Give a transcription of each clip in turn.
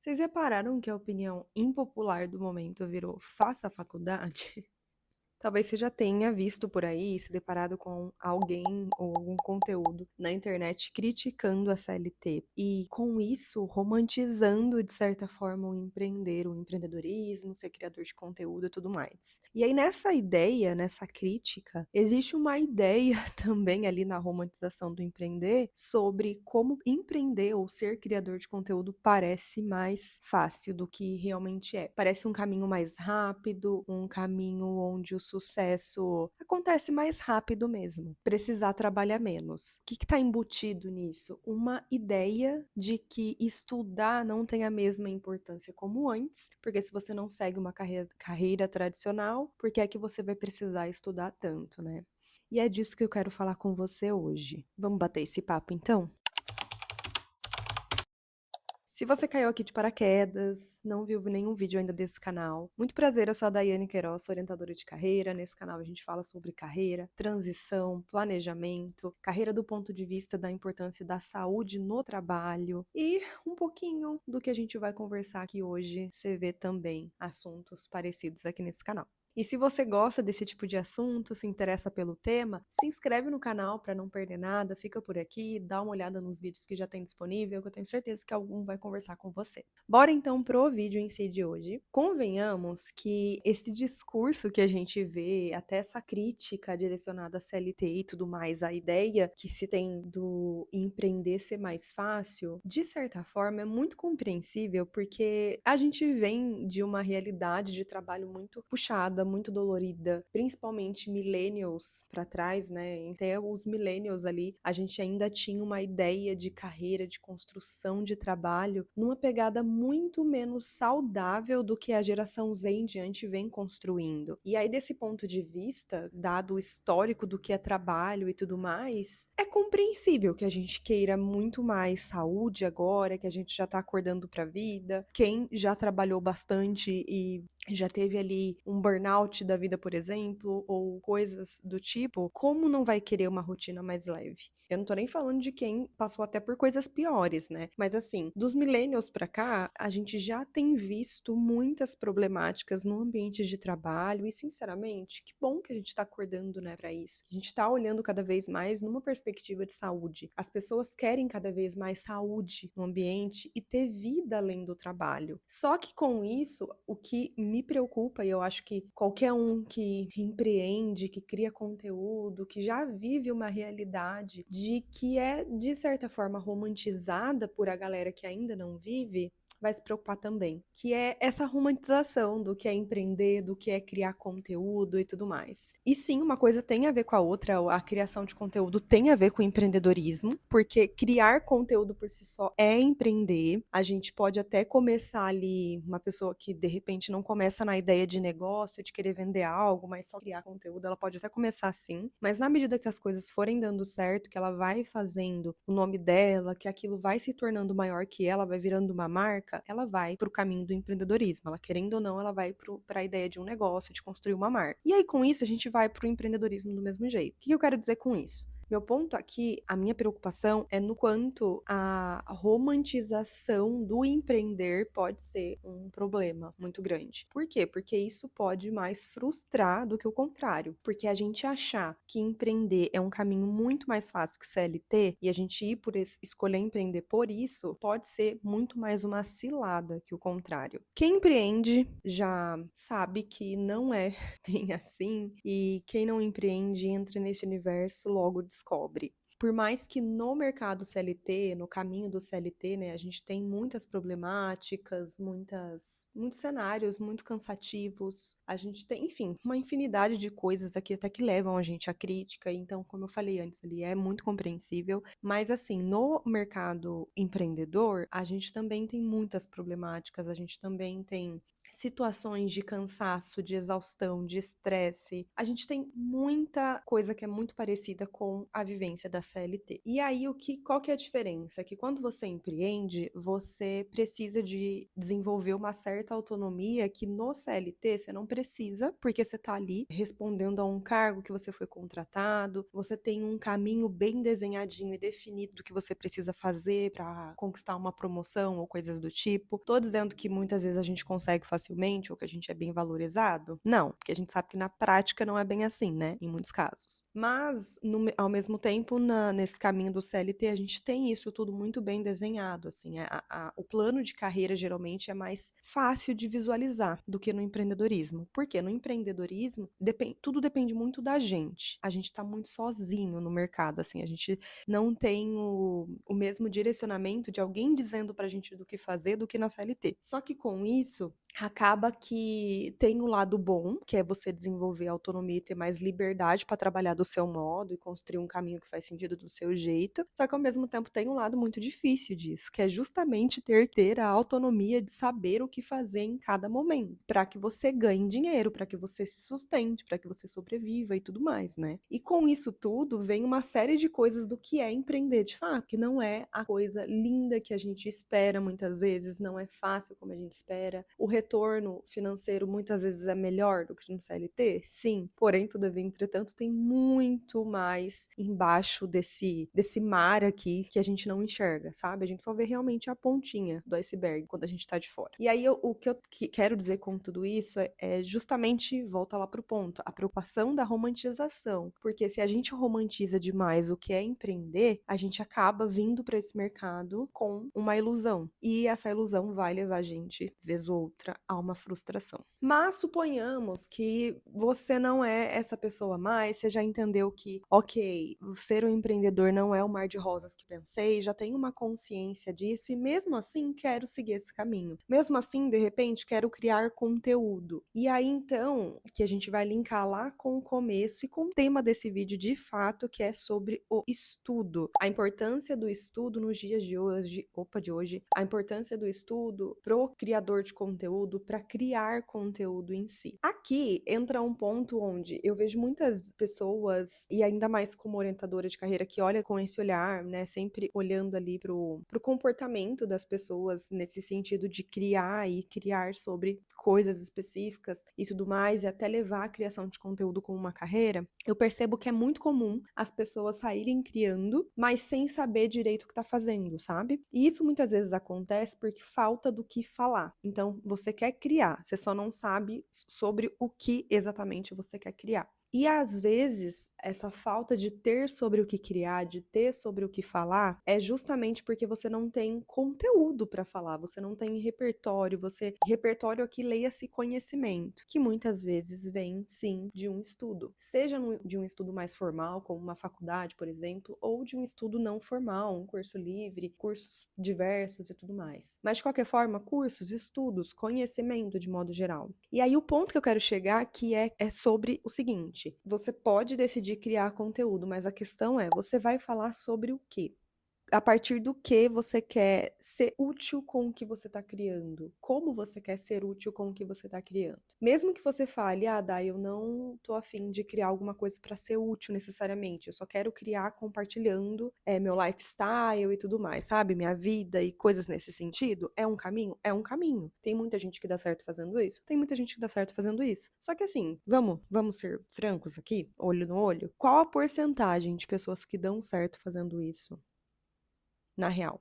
Vocês repararam que a opinião impopular do momento virou faça faculdade? Talvez você já tenha visto por aí, se deparado com alguém ou algum conteúdo na internet criticando a CLT e, com isso, romantizando, de certa forma, o empreender, o empreendedorismo, ser criador de conteúdo e tudo mais. E aí, nessa ideia, nessa crítica, existe uma ideia também ali na romantização do empreender sobre como empreender ou ser criador de conteúdo parece mais fácil do que realmente é. Parece um caminho mais rápido, um caminho onde o sucesso acontece mais rápido mesmo. Precisar trabalhar menos. O que está embutido nisso? Uma ideia de que estudar não tem a mesma importância como antes, porque se você não segue uma carreira tradicional, por que é que você vai precisar estudar tanto, né? E é disso que eu quero falar com você hoje. Vamos bater esse papo então? Se você caiu aqui de paraquedas, não viu nenhum vídeo ainda desse canal, muito prazer, eu sou a Daiane Queiroz, sou orientadora de carreira. Nesse canal a gente fala sobre carreira, transição, planejamento, carreira do ponto de vista da importância da saúde no trabalho e um pouquinho do que a gente vai conversar aqui hoje. Você vê também assuntos parecidos aqui nesse canal. E se você gosta desse tipo de assunto, se interessa pelo tema, se inscreve no canal para não perder nada, fica por aqui, dá uma olhada nos vídeos que já tem disponível, que eu tenho certeza que algum vai conversar com você. Bora então pro vídeo em si de hoje. Convenhamos que esse discurso que a gente vê, até essa crítica direcionada à CLT e tudo mais, a ideia que se tem do empreender ser mais fácil, de certa forma é muito compreensível, porque a gente vem de uma realidade de trabalho muito puxada, muito dolorida, principalmente millennials para trás, né? Até os millennials ali, a gente ainda tinha uma ideia de carreira, de construção de trabalho, numa pegada muito menos saudável do que a geração Z em diante vem construindo. E aí, desse ponto de vista, dado o histórico do que é trabalho e tudo mais, é compreensível que a gente queira muito mais saúde agora, que a gente já tá acordando pra vida. Quem já trabalhou bastante e já teve ali um burnout da vida, por exemplo, ou coisas do tipo, como não vai querer uma rotina mais leve? Eu não tô nem falando de quem passou até por coisas piores, né? Mas assim, dos millennials pra cá, a gente já tem visto muitas problemáticas no ambiente de trabalho e, sinceramente, que bom que a gente tá acordando, né, pra isso. A gente tá olhando cada vez mais numa perspectiva de saúde. As pessoas querem cada vez mais saúde no ambiente e ter vida além do trabalho. Só que com isso, o que me preocupa, e eu acho que qualquer um que empreende, que cria conteúdo, que já vive uma realidade de que é, de certa forma, romantizada por a galera que ainda não vive, vai se preocupar também, que é essa romantização do que é empreender, do que é criar conteúdo e tudo mais. E sim, uma coisa tem a ver com a outra, a criação de conteúdo tem a ver com empreendedorismo, porque criar conteúdo por si só é empreender. A gente pode até começar ali, uma pessoa que de repente não começa na ideia de negócio, de querer vender algo, mas só criar conteúdo, ela pode até começar assim, mas na medida que as coisas forem dando certo, que ela vai fazendo o nome dela, que aquilo vai se tornando maior que ela, vai virando uma marca, ela vai para o caminho do empreendedorismo. Ela, querendo ou não, ela vai para a ideia de um negócio, de construir uma marca. E aí, com isso, a gente vai para o empreendedorismo do mesmo jeito. O que eu quero dizer com isso? Meu ponto aqui, a minha preocupação é no quanto a romantização do empreender pode ser um problema muito grande. Por quê? Porque isso pode mais frustrar do que o contrário. Porque a gente achar que empreender é um caminho muito mais fácil que CLT e a gente ir por escolher empreender por isso, pode ser muito mais uma cilada que o contrário. Quem empreende já sabe que não é bem assim, e quem não empreende entra nesse universo logo descobre. Por mais que no mercado CLT, no caminho do CLT, né, a gente tem muitas problemáticas, muitos cenários muito cansativos, a gente tem, enfim, uma infinidade de coisas aqui até que levam a gente à crítica, então, como eu falei antes ali, é muito compreensível, mas assim, no mercado empreendedor, a gente também tem muitas problemáticas, a gente também tem situações de cansaço, de exaustão, de estresse. A gente tem muita coisa que é muito parecida com a vivência da CLT. E aí qual que é a diferença? Que quando você empreende, você precisa de desenvolver uma certa autonomia que no CLT você não precisa, porque você está ali respondendo a um cargo que você foi contratado, você tem um caminho bem desenhadinho e definido do que você precisa fazer para conquistar uma promoção ou coisas do tipo. Tô dizendo que muitas vezes a gente consegue facilmente ou que a gente é bem valorizado? Não, porque a gente sabe que na prática não é bem assim, né? Em muitos casos. Mas, ao mesmo tempo, nesse caminho do CLT, a gente tem isso tudo muito bem desenhado, assim. O plano de carreira geralmente é mais fácil de visualizar do que no empreendedorismo. Porque no empreendedorismo, tudo depende muito da gente. A gente tá muito sozinho no mercado, assim. A gente não tem o mesmo direcionamento de alguém dizendo pra gente do que fazer do que na CLT. Só que com isso, acaba que tem o lado bom, que é você desenvolver autonomia e ter mais liberdade para trabalhar do seu modo e construir um caminho que faz sentido do seu jeito. Só que ao mesmo tempo tem um lado muito difícil disso, que é justamente ter a autonomia de saber o que fazer em cada momento, para que você ganhe dinheiro, para que você se sustente, para que você sobreviva e tudo mais, né? E com isso tudo vem uma série de coisas do que é empreender de fato, que não é a coisa linda que a gente espera muitas vezes, não é fácil como a gente espera. O retorno financeiro muitas vezes é melhor do que no CLT? Sim. Porém, todavia, entretanto, tem muito mais embaixo desse mar aqui que a gente não enxerga, sabe? A gente só vê realmente a pontinha do iceberg quando a gente tá de fora. E aí, o que eu quero dizer com tudo isso é justamente, volta lá pro ponto, a preocupação da romantização. Porque se a gente romantiza demais o que é empreender, a gente acaba vindo para esse mercado com uma ilusão. E essa ilusão vai levar a gente, vez ou outra, a uma frustração. Mas suponhamos que você não é essa pessoa mais, você já entendeu que, ok, ser um empreendedor não é o mar de rosas que pensei, já tenho uma consciência disso e mesmo assim quero seguir esse caminho. Mesmo assim, de repente, quero criar conteúdo. E aí então, que a gente vai linkar lá com o começo e com o tema desse vídeo de fato, que é sobre o estudo. A importância do estudo nos dias de hoje, a importância do estudo pro criador de conteúdo, para criar conteúdo em si. Aqui entra um ponto onde eu vejo muitas pessoas, e ainda mais como orientadora de carreira, que olha com esse olhar, né, sempre olhando ali pro comportamento das pessoas, nesse sentido de criar sobre coisas específicas e tudo mais, e até levar a criação de conteúdo como uma carreira. Eu percebo que é muito comum as pessoas saírem criando, mas sem saber direito o que tá fazendo, sabe? E isso muitas vezes acontece porque falta do que falar. Então, você quer criar, você só não sabe sobre o que exatamente você quer criar. E às vezes, essa falta de ter sobre o que criar, de ter sobre o que falar, é justamente porque você não tem conteúdo para falar, você não tem repertório, repertório aqui leia-se conhecimento, que muitas vezes vem sim de um estudo, seja de um estudo mais formal, como uma faculdade, por exemplo, ou de um estudo não formal, um curso livre, cursos diversos e tudo mais. Mas de qualquer forma, cursos, estudos, conhecimento de modo geral. E aí o ponto que eu quero chegar aqui é sobre o seguinte: você pode decidir criar conteúdo, mas a questão é, você vai falar sobre o quê? A partir do que você quer ser útil com o que você está criando? Como você quer ser útil com o que você está criando? Mesmo que você fale, Dai, eu não tô afim de criar alguma coisa para ser útil necessariamente, eu só quero criar compartilhando meu lifestyle e tudo mais, sabe? Minha vida e coisas nesse sentido. É um caminho? É um caminho. Tem muita gente que dá certo fazendo isso? Tem muita gente que dá certo fazendo isso. Só que assim, vamos ser francos aqui, olho no olho. Qual a porcentagem de pessoas que dão certo fazendo isso? Na real.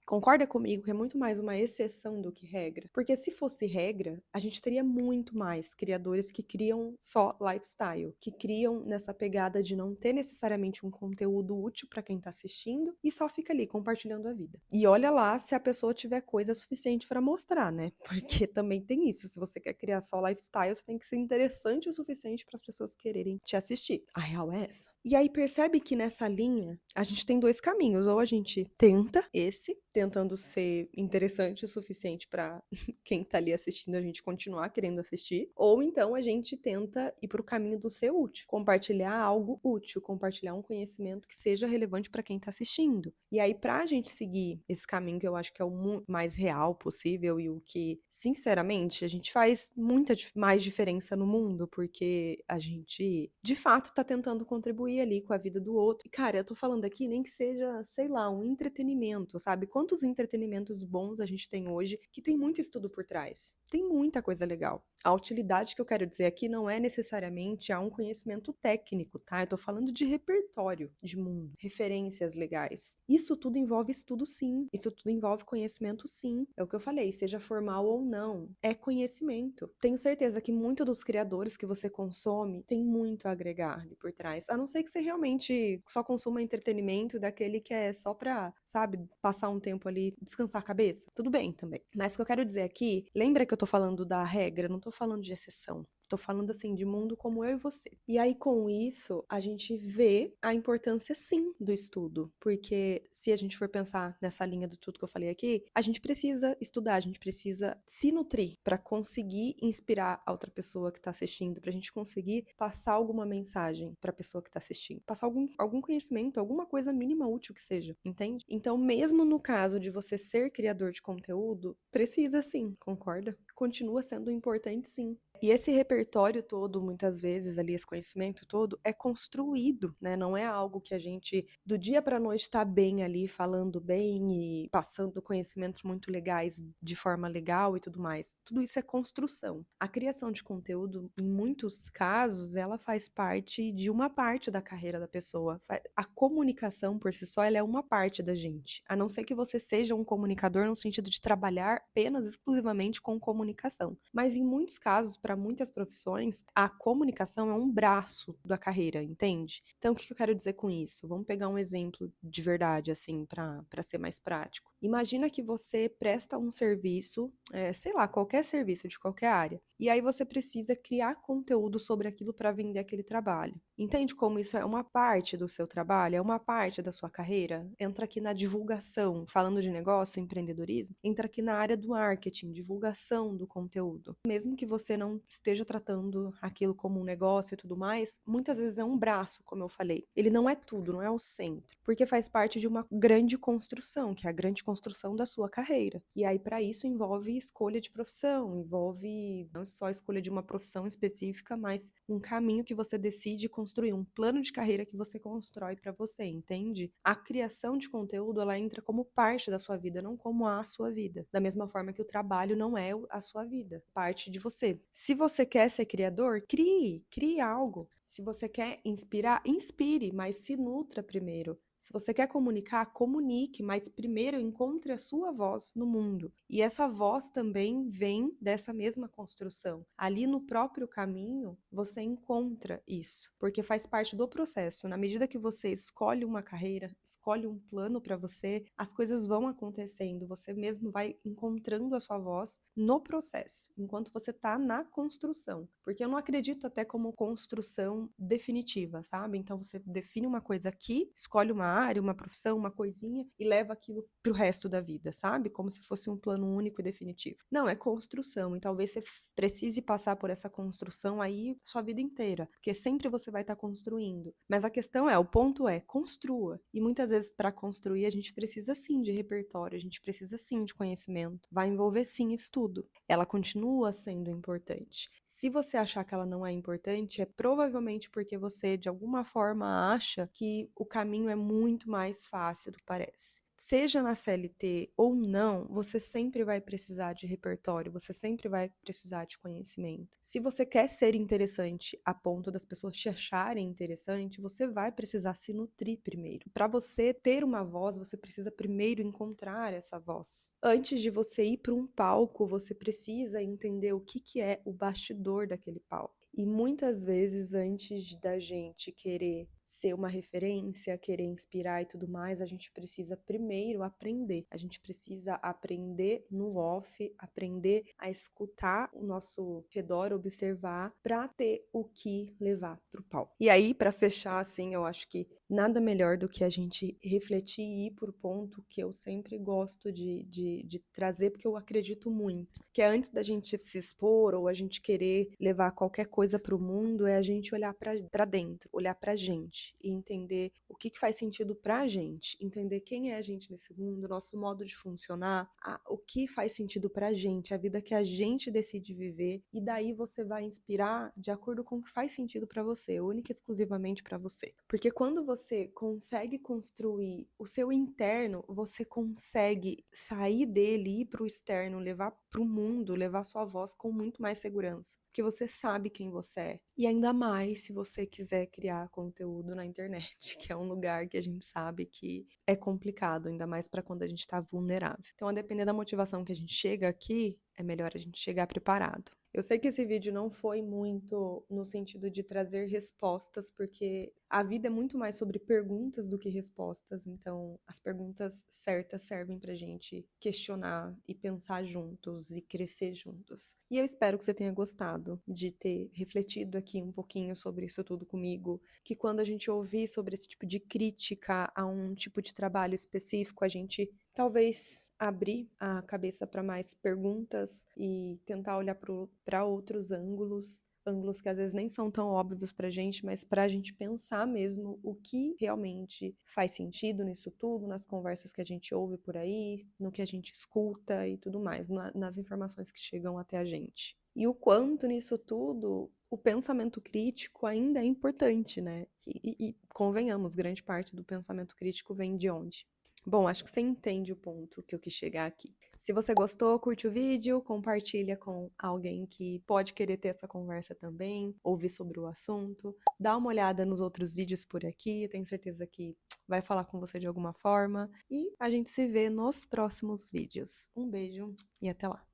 Concorda comigo que é muito mais uma exceção do que regra? Porque se fosse regra, a gente teria muito mais criadores que criam só lifestyle, que criam nessa pegada de não ter necessariamente um conteúdo útil para quem tá assistindo e só fica ali compartilhando a vida. E olha lá se a pessoa tiver coisa suficiente para mostrar, né? Porque também tem isso, se você quer criar só lifestyle, você tem que ser interessante o suficiente para as pessoas quererem te assistir. A real é essa. E aí percebe que nessa linha a gente tem dois caminhos, ou a gente tenta esse tentando ser interessante o suficiente para quem tá ali assistindo a gente continuar querendo assistir, ou então a gente tenta ir pro caminho do ser útil, compartilhar algo útil, compartilhar um conhecimento que seja relevante para quem tá assistindo. E aí, pra gente seguir esse caminho que eu acho que é o mais real possível e o que, sinceramente, a gente faz muita mais diferença no mundo, porque a gente, de fato, tá tentando contribuir ali com a vida do outro. E, cara, eu tô falando aqui nem que seja, sei lá, um entretenimento, sabe? Quantos entretenimentos bons a gente tem hoje que tem muito estudo por trás. Tem muita coisa legal. A utilidade que eu quero dizer aqui não é necessariamente a um conhecimento técnico, tá? Eu tô falando de repertório de mundo, referências legais. Isso tudo envolve estudo, sim. Isso tudo envolve conhecimento, sim. É o que eu falei, seja formal ou não, é conhecimento. Tenho certeza que muito dos criadores que você consome tem muito a agregar ali por trás. A não ser que você realmente só consuma entretenimento daquele que é só pra, sabe, passar um tempo ali, descansar a cabeça. Tudo bem também. Mas o que eu quero dizer aqui, lembra que eu tô falando da regra, não tô falando de exceção. Tô falando assim de mundo como eu e você. E aí, com isso, a gente vê a importância sim do estudo. Porque se a gente for pensar nessa linha do tudo que eu falei aqui, a gente precisa estudar, a gente precisa se nutrir para conseguir inspirar a outra pessoa que tá assistindo, pra gente conseguir passar alguma mensagem pra pessoa que tá assistindo, passar algum conhecimento, alguma coisa mínima útil que seja, entende? Então, mesmo no caso de você ser criador de conteúdo, precisa sim, concorda? Continua sendo importante sim. E esse repertório todo, muitas vezes, ali, esse conhecimento todo, é construído, né? Não é algo que a gente, do dia para a noite, está bem ali, falando bem e passando conhecimentos muito legais de forma legal e tudo mais. Tudo isso é construção. A criação de conteúdo, em muitos casos, ela faz parte de uma parte da carreira da pessoa. A comunicação, por si só, ela é uma parte da gente. A não ser que você seja um comunicador no sentido de trabalhar apenas, exclusivamente com comunicação. Mas em muitos casos, para muitas profissões, a comunicação é um braço da carreira, entende? Então, o que eu quero dizer com isso? Vamos pegar um exemplo de verdade, assim, para ser mais prático. Imagina que você presta um serviço, sei lá, qualquer serviço de qualquer área, e aí você precisa criar conteúdo sobre aquilo para vender aquele trabalho. Entende como isso é uma parte do seu trabalho, é uma parte da sua carreira? Entra aqui na divulgação, falando de negócio, empreendedorismo, entra aqui na área do marketing, divulgação do conteúdo. Mesmo que você não esteja tratando aquilo como um negócio e tudo mais, muitas vezes é um braço, como eu falei. Ele não é tudo, não é o centro, porque faz parte de uma grande construção, que é a grande construção da sua carreira. E aí, para isso, envolve escolha de profissão, envolve não só a escolha de uma profissão específica, mas um caminho que você decide construir, um plano de carreira que você constrói para você, entende? A criação de conteúdo, ela entra como parte da sua vida, não como a sua vida. Da mesma forma que o trabalho não é a sua vida, parte de você. Se você quer ser criador, crie algo. Se você quer inspirar, inspire, mas se nutra primeiro. Se você quer comunicar, comunique, mas primeiro encontre a sua voz no mundo. E essa voz também vem dessa mesma construção. Ali no próprio caminho, você encontra isso, porque faz parte do processo. Na medida que você escolhe uma carreira, escolhe um plano para você, as coisas vão acontecendo, você mesmo vai encontrando a sua voz no processo, enquanto você está na construção. Porque eu não acredito até como construção definitiva, sabe? Então você define uma coisa aqui, escolhe uma área, uma profissão, uma coisinha e leva aquilo pro resto da vida, sabe? Como se fosse um plano único e definitivo. Não, é construção, e talvez você precise passar por essa construção aí sua vida inteira, porque sempre você vai estar construindo. Mas a questão é, o ponto é, construa. E muitas vezes para construir a gente precisa sim de repertório, a gente precisa sim de conhecimento. Vai envolver sim estudo. Ela continua sendo importante. Se você achar que ela não é importante, é provavelmente porque você de alguma forma acha que o caminho é muito mais fácil do que parece. Seja na CLT ou não, você sempre vai precisar de repertório, você sempre vai precisar de conhecimento. Se você quer ser interessante a ponto das pessoas te acharem interessante, você vai precisar se nutrir primeiro. Para você ter uma voz, você precisa primeiro encontrar essa voz. Antes de você ir para um palco, você precisa entender o que é o bastidor daquele palco. E muitas vezes, antes da gente querer ser uma referência, querer inspirar e tudo mais, a gente precisa primeiro aprender. A gente precisa aprender no off, aprender a escutar o nosso redor, observar, para ter o que levar pro palco. E aí, para fechar, assim, eu acho que nada melhor do que a gente refletir e ir por ponto que eu sempre gosto de trazer, porque eu acredito muito. Que é antes da gente se expor ou a gente querer levar qualquer coisa para o mundo, é a gente olhar para dentro, olhar pra gente e entender o que faz sentido pra gente, entender quem é a gente nesse mundo, nosso modo de funcionar, o que faz sentido pra gente, a vida que a gente decide viver, e daí você vai inspirar de acordo com o que faz sentido pra você, única e exclusivamente pra você. Porque quando você consegue construir o seu interno, você consegue sair dele, ir pro externo, levar pro mundo, levar sua voz com muito mais segurança, porque você sabe quem você é. E ainda mais se você quiser criar conteúdo na internet, que é um lugar que a gente sabe que é complicado, ainda mais para quando a gente está vulnerável. Então, a depender da motivação que a gente chega aqui, é melhor a gente chegar preparado. Eu sei que esse vídeo não foi muito no sentido de trazer respostas, porque a vida é muito mais sobre perguntas do que respostas, então as perguntas certas servem pra gente questionar e pensar juntos e crescer juntos. E eu espero que você tenha gostado de ter refletido aqui um pouquinho sobre isso tudo comigo, que quando a gente ouvir sobre esse tipo de crítica a um tipo de trabalho específico, a gente talvez abrir a cabeça para mais perguntas e tentar olhar para outros ângulos, ângulos que às vezes nem são tão óbvios pra gente, mas pra gente pensar mesmo o que realmente faz sentido nisso tudo, nas conversas que a gente ouve por aí, no que a gente escuta e tudo mais, nas informações que chegam até a gente. E o quanto nisso tudo o pensamento crítico ainda é importante, né? E convenhamos, grande parte do pensamento crítico vem de onde? Bom, acho que você entende o ponto que eu quis chegar aqui. Se você gostou, curte o vídeo, compartilha com alguém que pode querer ter essa conversa também, ouvir sobre o assunto. Dá uma olhada nos outros vídeos por aqui, tenho certeza que vai falar com você de alguma forma. E a gente se vê nos próximos vídeos. Um beijo e até lá!